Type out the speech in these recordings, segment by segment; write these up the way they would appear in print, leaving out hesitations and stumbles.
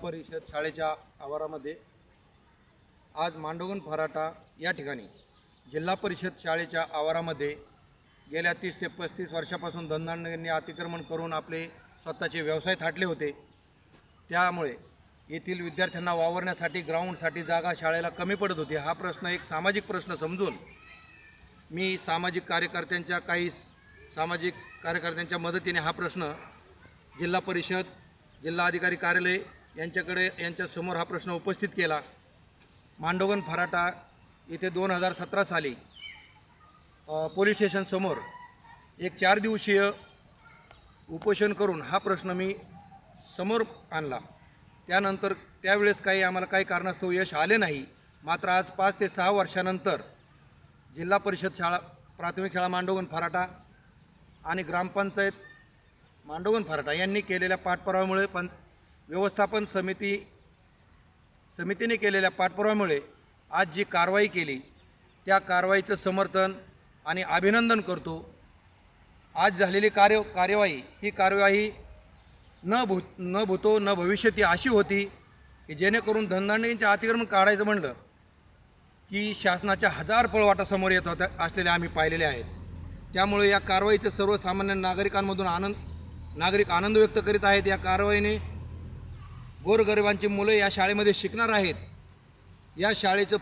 परिषद शाळेच्या आवारामध्ये आज मांडवगण फराटा या ठिकाणी जिल्हा परिषद शाळेच्या आवारामध्ये गेल्या 30 ते 35 वर्षापासून धनदांडग्यांनी अतिक्रमण करून आपले स्वतःचे व्यवसाय थाटले होते। त्यामुळे येथील विद्यार्थ्यांना वावरण्यासाठी ग्राउंडसाठी जागा शाळेला कमी पडत होती। हा प्रश्न एक सामाजिक प्रश्न समजून मी सामाजिक कार्यकर्त्यांच्या मदतीने हा प्रश्न जिल्हा परिषद जिल्हा अधिकारी कार्यालय यांच्यासमोर हा प्रश्न उपस्थित केला। मांडवगण फराटा येथे 2017 साली पोलीस स्टेशन समोर एक 4 दिवसीय उपोषण करून हा प्रश्न मी समोर आणला। त्यानंतर त्यावेळेस आम्हाला काही कारणास्तव यश आले नाही। मात्र आज 5 ते 6 वर्षानंतर जिल्हा परिषद शाळा प्राथमिक शाळा मांडवगण फराटा आणि ग्रामपंचायत मांडवगण फराटा यांनी केलेल्या पाठपुराव्यामुळे व्यवस्थापन समितीने केलेल्या पाठपुराव्यामुळे आज जी कारवाई केली त्या कारवाईचं समर्थन आणि अभिनंदन करतो। आज झालेली कार्यवाही न भूतो न भविष्यती अशी होती की जेणेकरून धनदांडग्यांचे अतिक्रमण काढायचं म्हणलं की शासनाच्या 1000 पळवाटासमोर येत होत्या असलेले आम्ही पाहिलेले आहेत। त्यामुळे या कारवाईचं सर्वसामान्य नागरिक आनंद व्यक्त करीत आहेत। या कारवाईने गोरगरिबांची मुलं या शाळेमध्ये शिकणार आहेत। या शाळेचं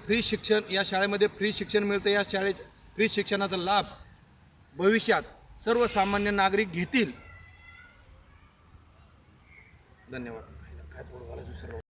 शाळेमध्ये फ्री शिक्षण मिळतं। या फ्री शिक्षणाचा लाभ भविष्यात सर्वसामान्य नागरिक घेतील। धन्यवाद।